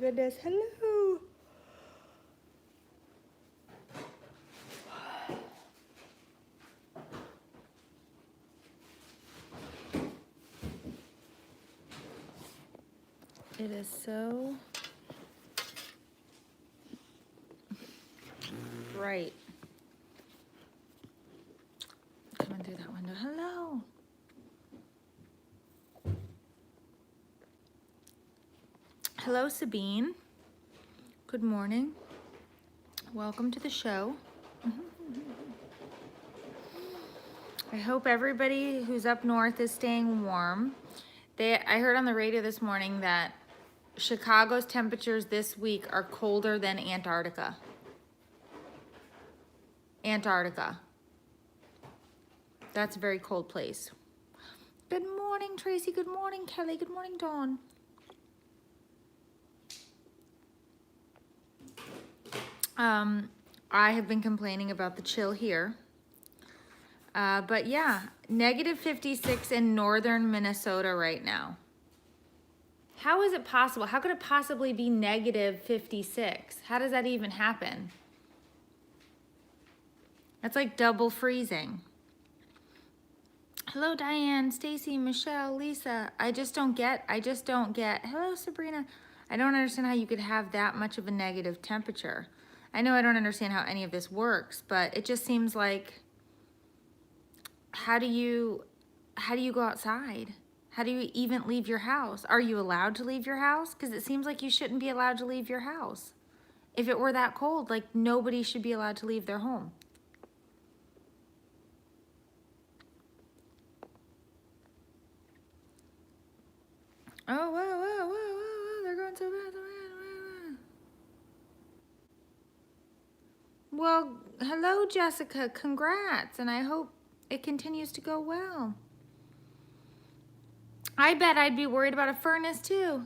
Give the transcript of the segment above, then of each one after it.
goodness. Hello. It is so bright. Coming through that window. Hello. Hello, Sabine. Good morning. Welcome to the show. I hope everybody who's up north is staying warm. I heard on the radio this morning that Chicago's temperatures this week are colder than Antarctica. Antarctica. That's a very cold place. Good morning, Tracy. Good morning, Kelly. Good morning, Dawn. I have been complaining about the chill here. But yeah, negative 56 in northern Minnesota right now. How is it possible? How could it possibly be negative 56? How does that even happen? That's like double freezing. Hello, Diane, Stacy, Michelle, Lisa. I just don't get. Hello, Sabrina. I don't understand how you could have that much of a negative temperature. I know I don't understand how any of this works, but it just seems like, how do you go outside? How do you even leave your house? Are you allowed to leave your house? Because it seems like you shouldn't be allowed to leave your house. If it were that cold, like nobody should be allowed to leave their home. Oh, whoa, they're going so bad. Well, hello, Jessica, congrats, and I hope it continues to go well. I bet I'd be worried about a furnace too.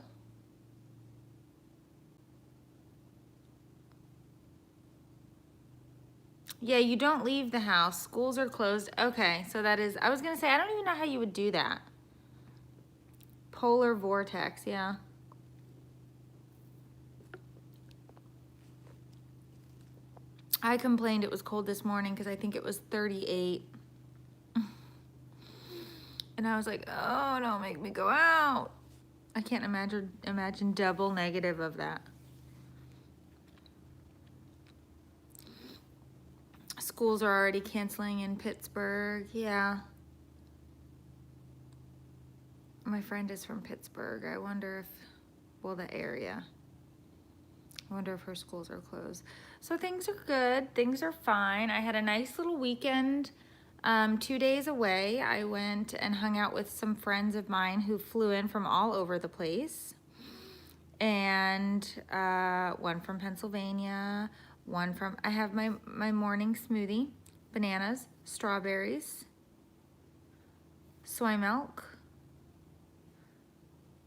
Yeah, you don't leave the house. Schools are closed. Okay, so that is, I was gonna say, I don't even know how you would do that. Polar vortex, yeah. I complained it was cold this morning because I think it was 38. And I was like, oh, don't make me go out. I can't imagine double negative of that. Schools are already canceling in Pittsburgh, yeah. My friend is from Pittsburgh. I wonder if, well, the area. I wonder if her schools are closed. So things are good, things are fine. I had a nice little weekend, 2 days away. I went and hung out with some friends of mine who flew in from all over the place. And one from Pennsylvania, I have my morning smoothie, bananas, strawberries, soy milk,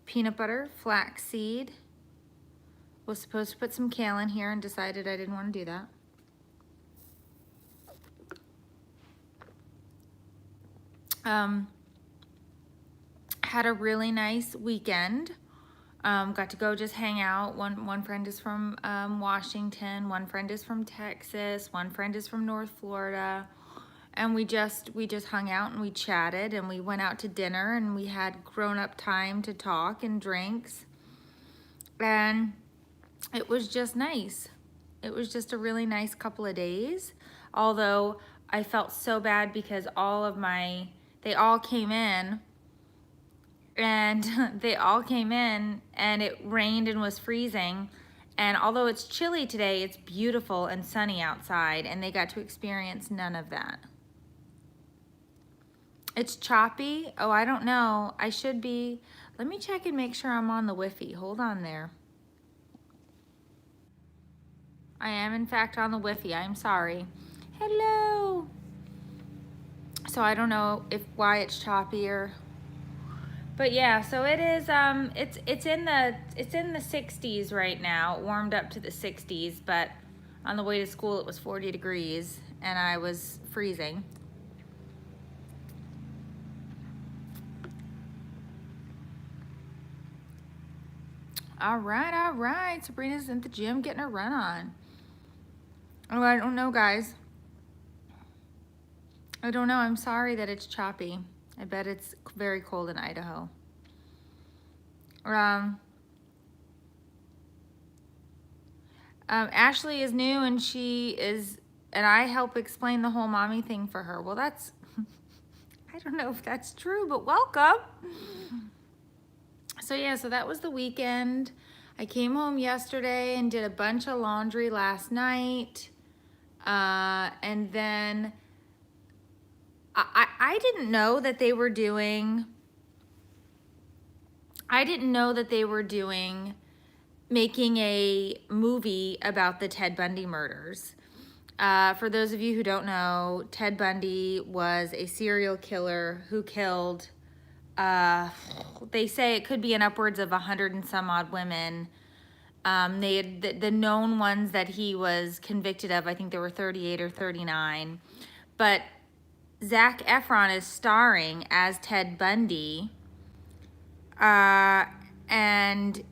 peanut butter, flaxseed. Was supposed to put some kale in here and decided I didn't want to do that. Had a really nice weekend. Got to go just hang out. One friend is from Washington, one friend is from Texas, one friend is from North Florida. And we just hung out and we chatted and we went out to dinner and we had grown-up time to talk and drinks. And it was just nice. It was just a really nice couple of days. Although I felt so bad because they all came in and it rained and was freezing. And although it's chilly today, it's beautiful and sunny outside and they got to experience none of that. It's choppy. Oh, I don't know. I should be. Let me check and make sure I'm on the Wi-Fi. Hold on there. I am in fact on the Wi-Fi. I'm sorry. Hello. So I don't know why it's choppy or, but yeah. So it is. It's in the 60s right now. It warmed up to the 60s, but on the way to school it was 40 degrees and I was freezing. All right, all right. Sabrina's in the gym getting her run on. Oh, I don't know, guys. I don't know. I'm sorry that it's choppy. I bet it's very cold in Idaho. Ashley is new and and I help explain the whole mommy thing for her. Well, that's, I don't know if that's true, but welcome. So yeah, so that was the weekend. I came home yesterday and did a bunch of laundry last night. And then I didn't know that they were doing, making a movie about the Ted Bundy murders. For those of you who don't know, Ted Bundy was a serial killer who killed, they say it could be in upwards of 100 and some odd women. They had the known ones that he was convicted of, I think there were 38 or 39. But Zac Efron is starring as Ted Bundy. And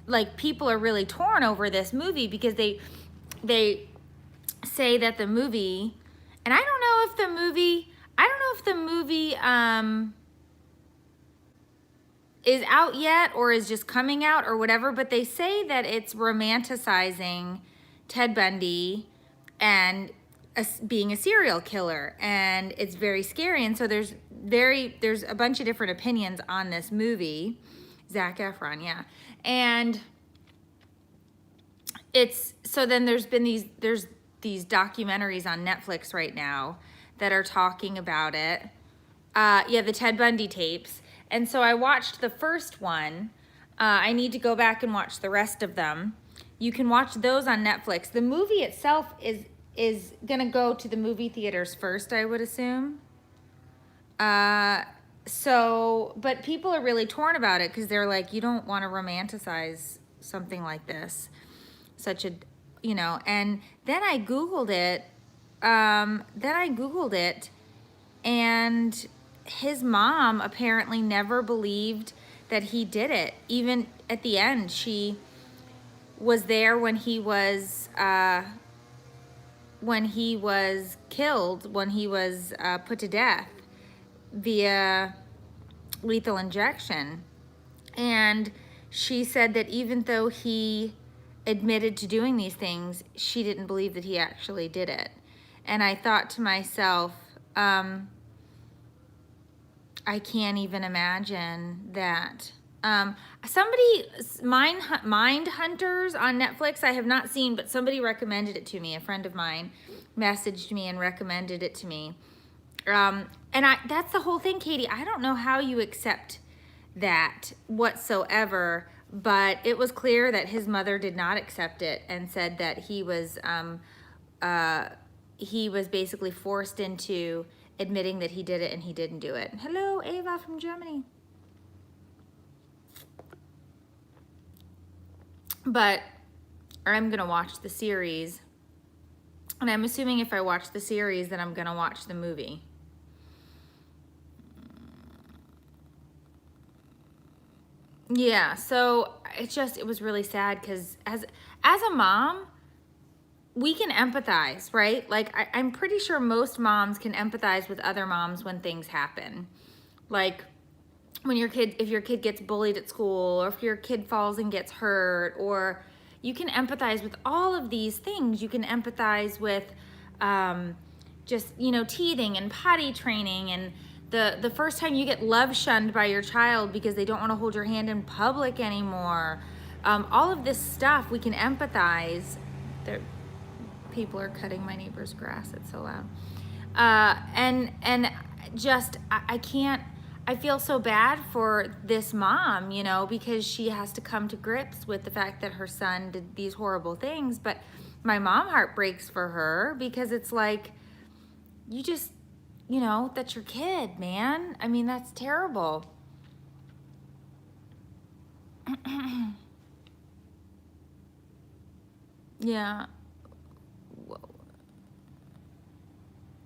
like people are really torn over this movie because they say that the movie, and I don't know if the movie is out yet or is just coming out or whatever, but they say that it's romanticizing Ted Bundy and being a serial killer, and it's very scary. And so there's a bunch of different opinions on this movie. Zac Efron, yeah. And so then there's these documentaries on Netflix right now that are talking about it. Yeah, the Ted Bundy tapes. And so I watched the first one. I need to go back and watch the rest of them. You can watch those on Netflix. The movie itself is gonna go to the movie theaters first, I would assume. But people are really torn about it because they're like, you don't want to romanticize something like this. And then I Googled it. And his mom apparently never believed that he did it. Even at the end, she was there when he was killed, when he was put to death via lethal injection. And she said that even though he admitted to doing these things, she didn't believe that he actually did it. And I thought to myself, I can't even imagine that. Somebody, Mind Hunters on Netflix, I have not seen, but somebody recommended it to me. A friend of mine messaged me and recommended it to me. And that's the whole thing, Katie. I don't know how you accept that whatsoever, but it was clear that his mother did not accept it and said that he was basically forced into admitting that he did it, and he didn't do it. Hello, Ava from Germany. But I'm gonna watch the series, and I'm assuming if I watch the series, then I'm gonna watch the movie. Yeah, so it was really sad because as a mom, we can empathize, right? Like I'm pretty sure most moms can empathize with other moms when things happen. Like when if your kid gets bullied at school, or if your kid falls and gets hurt, or you can empathize with all of these things. You can empathize with just, teething and potty training, and the first time you get love shunned by your child because they don't want to hold your hand in public anymore. All of this stuff, we can empathize. People are cutting my neighbor's grass. It's so loud. And just, I can't, I feel so bad for this mom, because she has to come to grips with the fact that her son did these horrible things. But my mom heart breaks for her because it's like, you just, that's your kid, man. I mean, that's terrible. Yeah.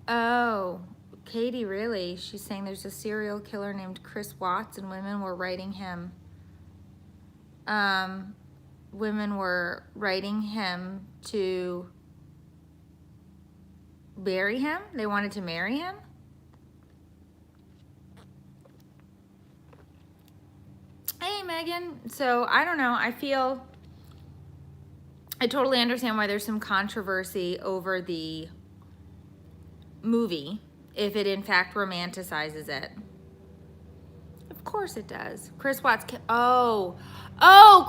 Oh, Katie, really? She's saying there's a serial killer named Chris Watts and women were writing him. women were writing him to marry him. They wanted to marry him. Hey, Megan. So I don't know. I totally understand why there's some controversy over the movie if it in fact romanticizes it. Of course it does. Chris Watts. Oh,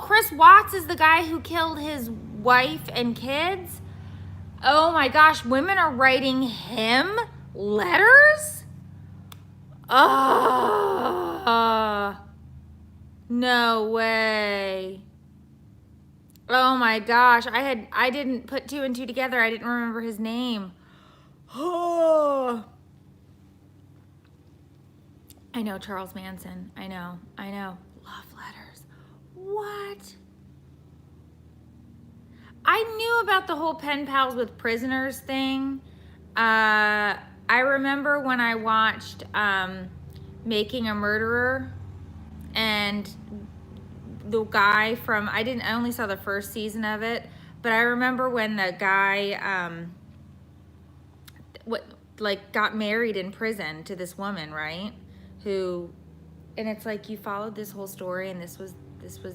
Chris Watts is the guy who killed his wife and kids. Oh my gosh, women are writing him letters? No way. Oh my gosh, I didn't put two and two together. I didn't remember his name. Oh. I know, Charles Manson. I know. Love letters. What? I knew about the whole pen pals with prisoners thing. I remember when I watched Making a Murderer, and the guy from, I only saw the first season of it, but I remember when the guy got married in prison to this woman, right? And it's like you followed this whole story, and this was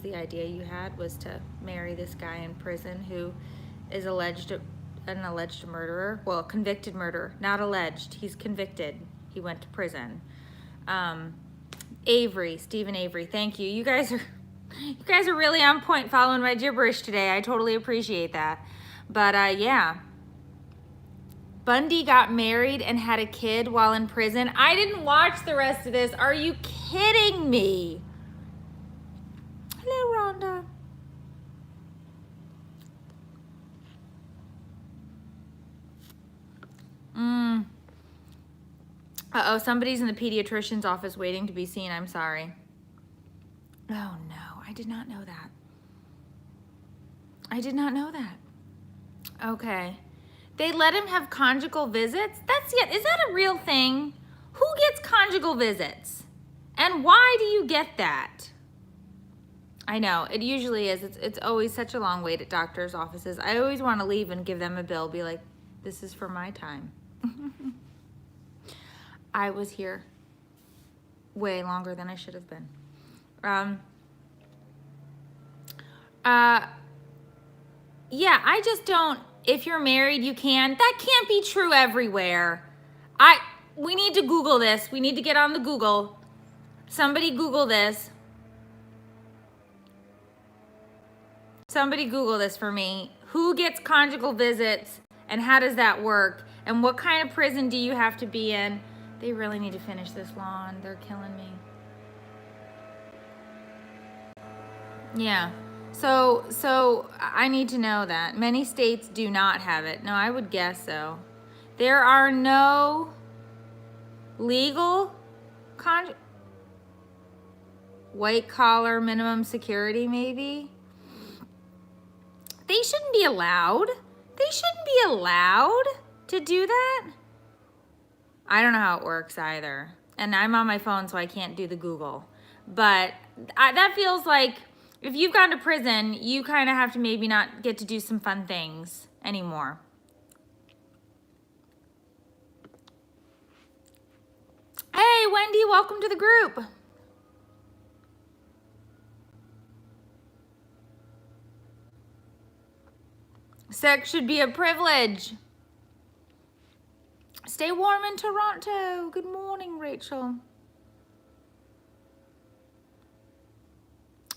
the idea you had, was to marry this guy in prison who is an alleged murderer. Well, convicted murderer, not alleged. He's convicted. He went to prison. Stephen Avery, thank you. You guys are really on point following my gibberish today. I totally appreciate that. But yeah. Bundy got married and had a kid while in prison. I didn't watch the rest of this. Are you kidding me? Hello, Rhonda. Uh-oh, somebody's in the pediatrician's office waiting to be seen. I'm sorry. Oh, no. I did not know that. Okay. They let him have conjugal visits? Is that a real thing? Who gets conjugal visits? And why do you get that? I know, it usually is. It's always such a long wait at doctor's offices. I always want to leave and give them a bill, be like, this is for my time. I was here way longer than I should have been. Yeah, I just don't, if you're married, you can. That can't be true everywhere. We need to Google this. We need to get on the Google. Somebody Google this. Somebody Google this for me. Who gets conjugal visits and how does that work? And what kind of prison do you have to be in? They really need to finish this lawn. They're killing me. Yeah. So I need to know that. Many states do not have it. No, I would guess so. There are no legal white collar minimum security, maybe. They shouldn't be allowed. They shouldn't be allowed to do that. I don't know how it works either. And I'm on my phone, so I can't do the Google. But that feels like if you've gone to prison, you kind of have to maybe not get to do some fun things anymore. Hey, Wendy, welcome to the group. Sex should be a privilege. Stay warm in Toronto. Good morning, Rachel.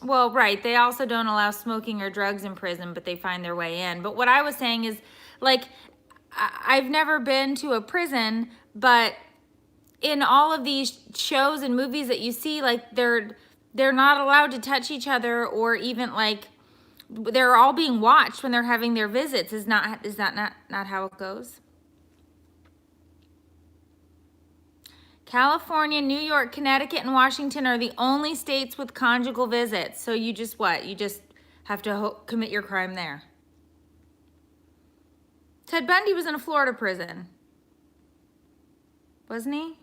Well, right. They also don't allow smoking or drugs in prison, but they find their way in. But what I was saying is, like, I've never been to a prison, but in all of these shows and movies that you see, like, they're not allowed to touch each other, or even, like, they're all being watched when they're having their visits. Is that not how it goes? California, New York, Connecticut, and Washington are the only states with conjugal visits. So you just what? You just have to commit your crime there. Ted Bundy was in a Florida prison. Wasn't he?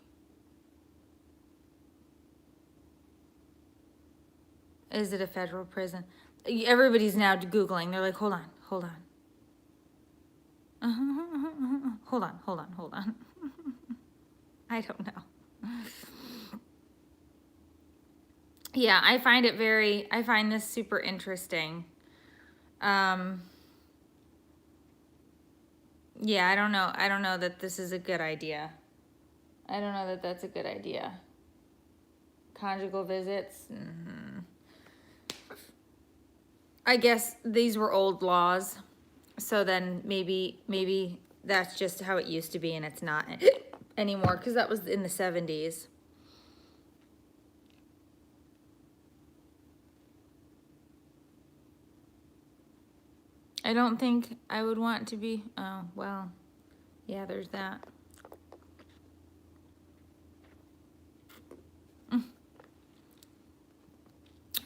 Is it a federal prison? Everybody's now Googling. They're like, hold on, hold on. Hold on, hold on, hold on. I don't know. Yeah, I find this super interesting. Yeah, I don't know that this is a good idea. I don't know that that's a good idea. Conjugal visits. I guess these were old laws. So then maybe that's just how it used to be and it's not anymore, because that was in the 70s. I don't think I would want to be, oh, well, yeah, there's that.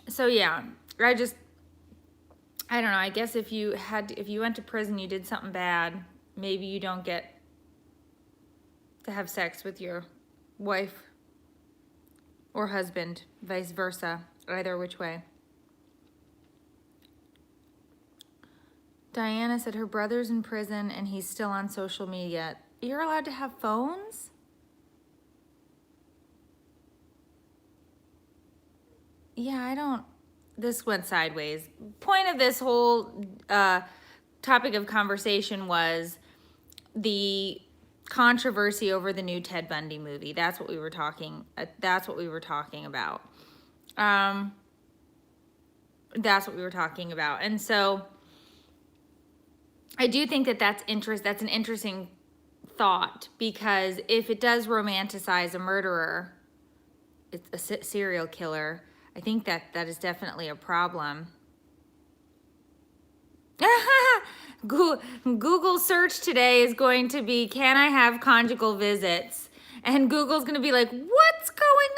So yeah, I don't know, I guess if you went to prison, you did something bad, maybe you don't get to have sex with your wife or husband, vice versa, either which way. Diana said her brother's in prison and he's still on social media. You're allowed to have phones? Yeah, this went sideways. Point of this whole topic of conversation was the controversy over the new Ted Bundy movie. That's what we were talking about. That's what we were talking about. And so I do think that's an interesting thought, because if it does romanticize a murderer, it's a serial killer, I think that is definitely a problem. Google search today is going to be, can I have conjugal visits? And Google's going to be like, what's going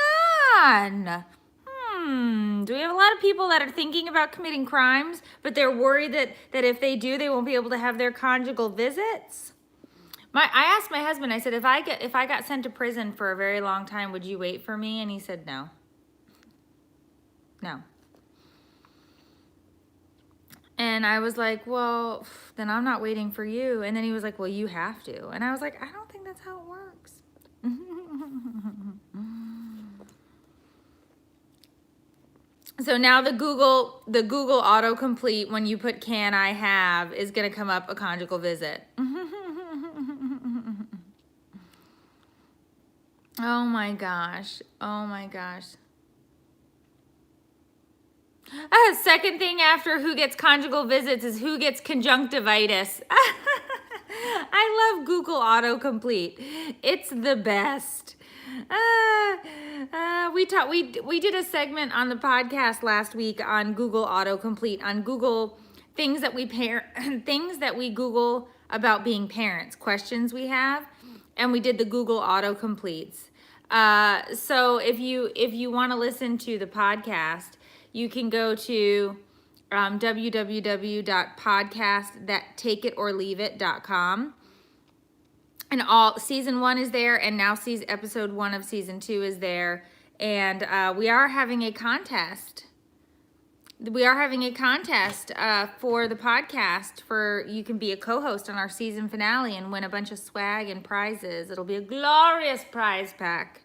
on? Do we have a lot of people that are thinking about committing crimes, but they're worried that if they do, they won't be able to have their conjugal visits? I asked my husband, I said, if I got sent to prison for a very long time, would you wait for me? And he said, no. No. And I was like, well, then I'm not waiting for you. And then he was like, well, you have to. And I was like, I don't think that's how it works. So now the Google autocomplete, when you put can I have, is going to come up a conjugal visit. Oh my gosh. Oh my gosh. Second thing after who gets conjugal visits is who gets conjunctivitis. I love Google autocomplete. It's the best. We did a segment on the podcast last week on Google autocomplete, on Google things that we Google about being parents, questions we have, and we did the Google autocompletes. So if you want to listen to the podcast, you can go to www.podcast.takeititorleaveit.com. And season 1 is there, and now episode 1 of season 2 is there. And we are having a contest. We are having a contest for the podcast. You can be a co-host on our season finale and win a bunch of swag and prizes. It'll be a glorious prize pack.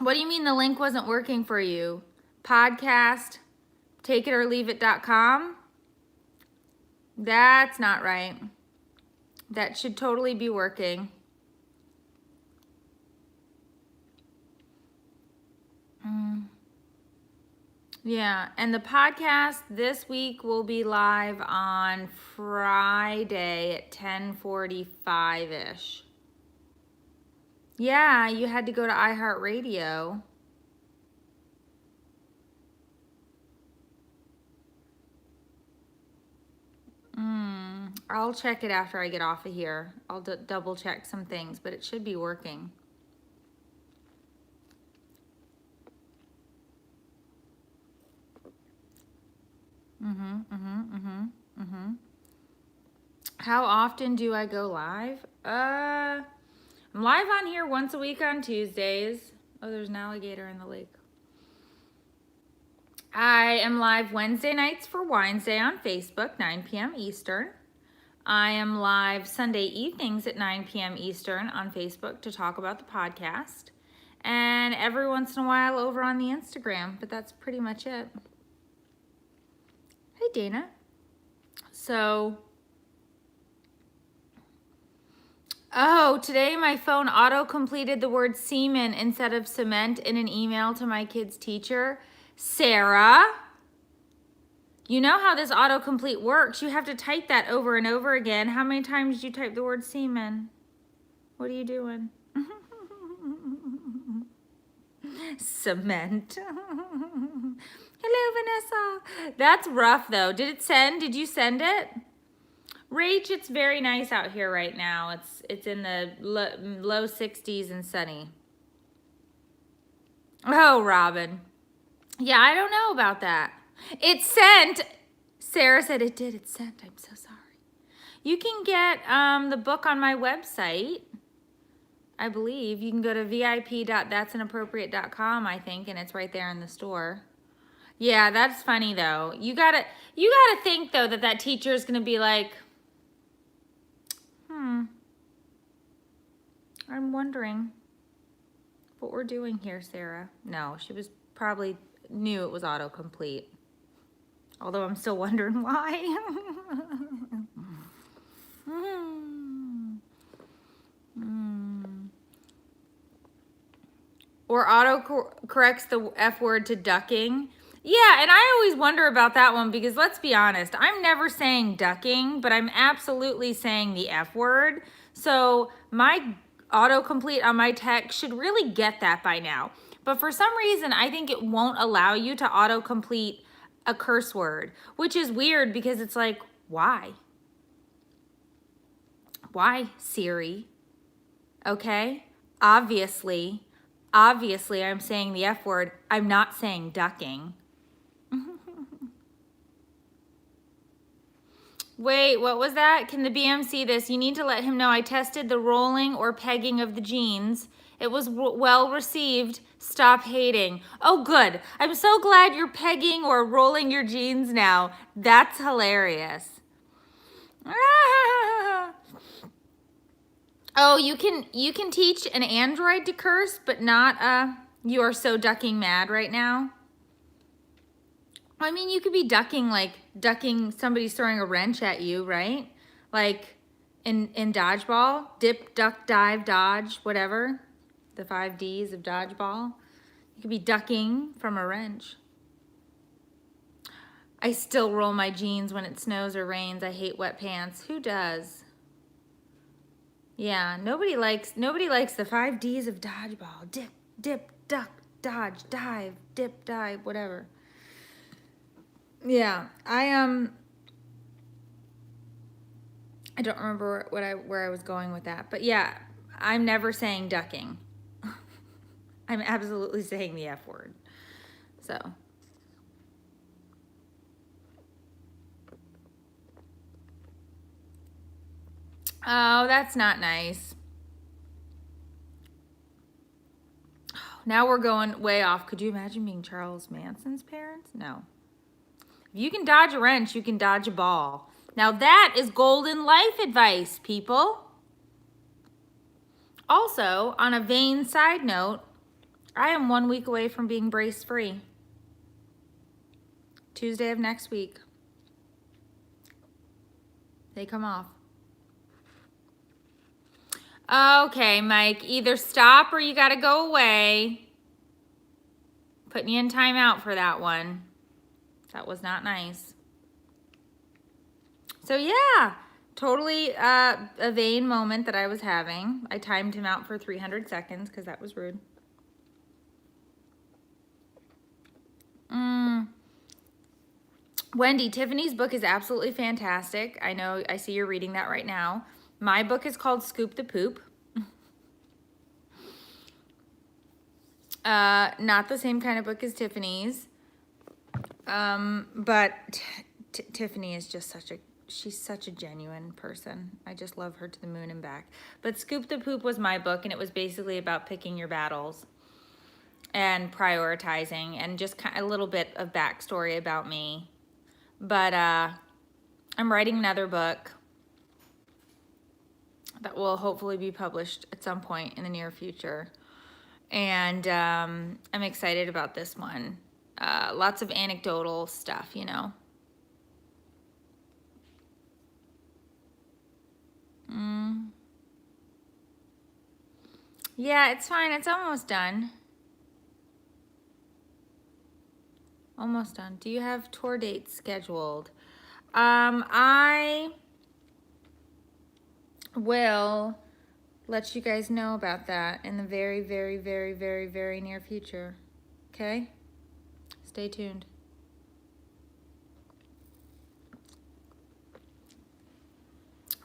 What do you mean the link wasn't working for you? Podcast, takeititorleaveit.com? That's not right. That should totally be working. Yeah, and the podcast this week will be live on Friday at 10:45-ish. Yeah, you had to go to iHeartRadio. I'll check it after I get off of here. I'll double check some things, but it should be working. How often do I go live? I'm live on here once a week on Tuesdays. Oh, there's an alligator in the lake. I am live Wednesday nights for Wines Day on Facebook, 9 p.m. Eastern. I am live Sunday evenings at 9 p.m. Eastern on Facebook to talk about the podcast. And every once in a while over on the Instagram, but that's pretty much it. Hey, Dana. So, today my phone auto-completed the word semen instead of cement in an email to my kid's teacher. Sarah, you know how this autocomplete works. You have to type that over and over again. How many times did you type the word semen? What are you doing? Cement. Hello, Vanessa. That's rough, though. Did it send? Did you send it? Rach, it's very nice out here right now. It's in the low 60s and sunny. Oh, Robin. Yeah, I don't know about that. It sent. Sarah said it did. It sent. I'm so sorry. You can get the book on my website. I believe you can go to vip.that'sinappropriate.com, I think, and it's right there in the store. Yeah, that's funny though. You gotta think though that teacher is gonna be like, I'm wondering what we're doing here, Sarah. No, she was probably knew it was autocomplete. Although I'm still wondering why. Or auto corrects the F word to ducking. Yeah, and I always wonder about that one because let's be honest, I'm never saying ducking, but I'm absolutely saying the F word. So my autocomplete on my text should really get that by now. But for some reason, I think it won't allow you to autocomplete a curse word, which is weird because it's like, why? Why, Siri? Okay? Obviously, I'm saying the F word. I'm not saying ducking. Wait, what was that? Can the BM see this? You need to let him know I tested the rolling or pegging of the jeans. It was well received. Stop hating. Oh, good. I'm so glad you're pegging or rolling your jeans now. That's hilarious. Ah. Oh, you can teach an Android to curse, but not you are so ducking mad right now. I mean, you could be ducking somebody's throwing a wrench at you, right? Like in dodgeball, dip, duck, dive, dodge, whatever. The 5 Ds of dodgeball. You could be ducking from a wrench. I still roll my jeans when it snows or rains. I hate wet pants. Who does? Yeah, nobody likes the 5 Ds of dodgeball. Dip, dip, duck, dodge, dive, dip, dive, whatever. Yeah, I don't remember where I was going with that, but yeah, I'm never saying ducking. I'm absolutely saying the F word. So. Oh, that's not nice. Now we're going way off. Could you imagine being Charles Manson's parents? No. If you can dodge a wrench, you can dodge a ball. Now that is golden life advice, people. Also, on a vain side note, I am 1 week away from being brace free. Tuesday of next week. They come off. Okay, Mike, either stop or you gotta go away. Putting you in timeout for that one. That was not nice. So yeah, totally a vain moment that I was having. I timed him out for 300 seconds because that was rude. Wendy, Tiffany's book is absolutely fantastic. I know, I see you're reading that right now. My book is called Scoop the Poop. Not the same kind of book as Tiffany's. But Tiffany is just she's such a genuine person. I just love her to the moon and back. But Scoop the Poop was my book, and it was basically about picking your battles. and prioritizing, and just kind of a little bit of backstory about me. But I'm writing another book that will hopefully be published at some point in the near future. And I'm excited about this one. Lots of anecdotal stuff, you know. Yeah, it's fine. It's almost done. Almost done. Do you have tour dates scheduled? I will let you guys know about that in the very, very, very, very, very near future. Okay? Stay tuned.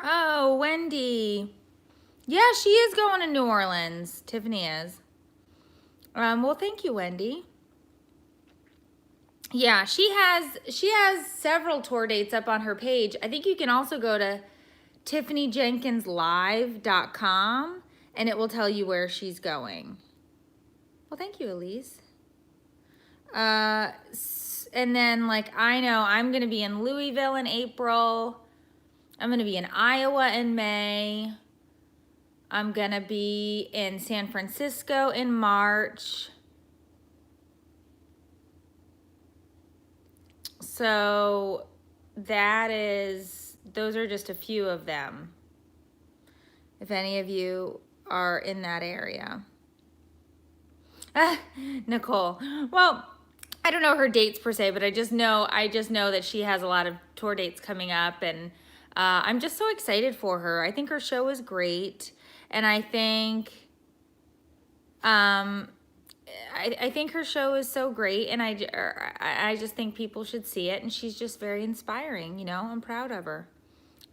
Oh, Wendy. Yeah, she is going to New Orleans. Tiffany is. Well, thank you, Wendy. Yeah, she has several tour dates up on her page. I think you can also go to tiffanyjenkinslive.com and it will tell you where she's going. Well, thank you, Elise. And then, like, I know I'm going to be in Louisville in April. I'm going to be in Iowa in May. I'm going to be in San Francisco in March. So those are just a few of them. If any of you are in that area. Nicole. Well, I don't know her dates per se, but I just know that she has a lot of tour dates coming up, and I'm just so excited for her. I think her show is great, and I think I think her show is so great, and I just think people should see it, and she's just very inspiring, you know. I'm proud of her.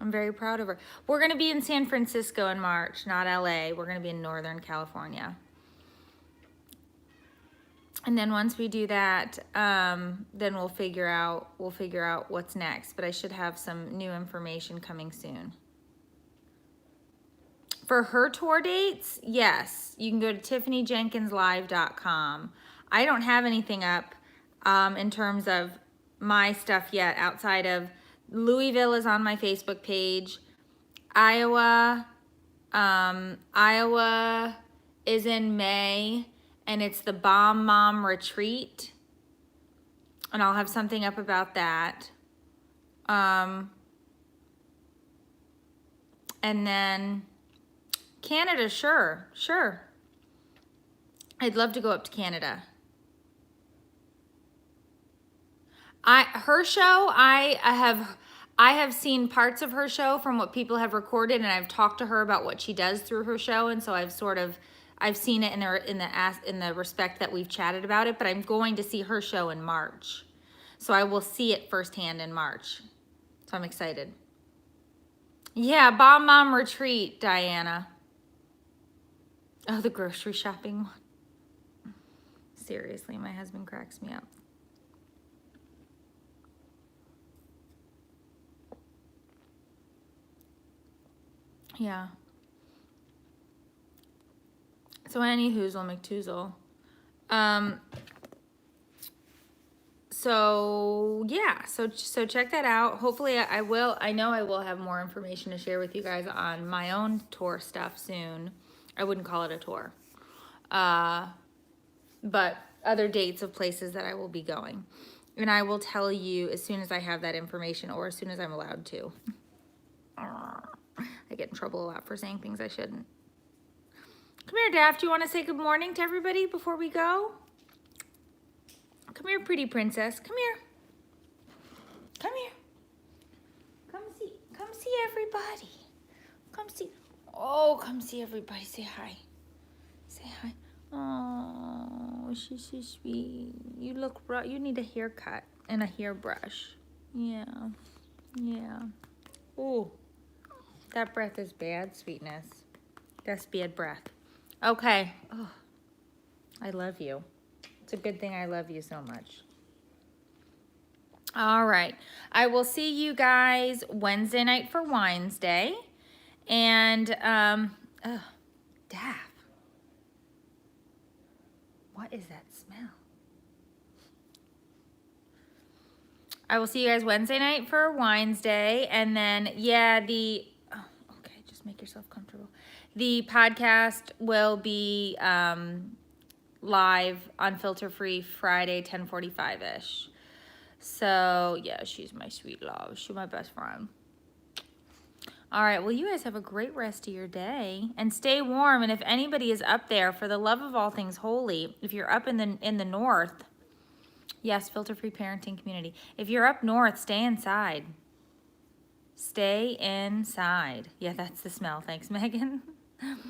I'm very proud of her. We're going to be in San Francisco in March, not LA. We're going to be in Northern California. And then once we do that, then we'll figure out what's next. But I should have some new information coming soon. For her tour dates, yes, you can go to tiffanyjenkinslive.com. I don't have anything up in terms of my stuff yet outside of Louisville is on my Facebook page. Iowa is in May, and it's the Bomb Mom Retreat. And I'll have something up about that. And then Canada, sure. I'd love to go up to Canada. Her show, I have seen parts of her show from what people have recorded, and I've talked to her about what she does through her show, and so I've seen it in the respect that we've chatted about it. But I'm going to see her show in March, so I will see it firsthand in March. So I'm excited. Yeah, Bomb Mom Retreat, Diana. Oh, the grocery shopping one. Seriously, my husband cracks me up. Yeah. So any hoozle McToozle. So yeah, so check that out. Hopefully I know I will have more information to share with you guys on my own tour stuff soon. I wouldn't call it a tour. But other dates of places that I will be going. And I will tell you as soon as I have that information, or as soon as I'm allowed to. I get in trouble a lot for saying things I shouldn't. Come here, Daft. Do you want to say good morning to everybody before we go? Come here, pretty princess. Come here. Come here. Come see everybody. Come see. Oh, come see everybody. Say hi. Say hi. Oh, she's so sweet. You look rough. You need a haircut and a hairbrush. Yeah. Oh, that breath is bad, sweetness. That's bad breath. Okay. Oh, I love you. It's a good thing I love you so much. All right. I will see you guys Wednesday night for Wines Day. And, Daff. What What is that smell? I will see you guys Wednesday night for Wines Day. And then, yeah, oh, okay, just make yourself comfortable. The podcast will be live on Filter Free Friday, 10:45-ish. So, yeah, she's my sweet love. She's my best friend. All right, well, you guys have a great rest of your day. And stay warm. And if anybody is up there, for the love of all things holy, if you're up in the north, yes, filter-free parenting community. If you're up north, stay inside. Stay inside. Yeah, that's the smell. Thanks, Megan.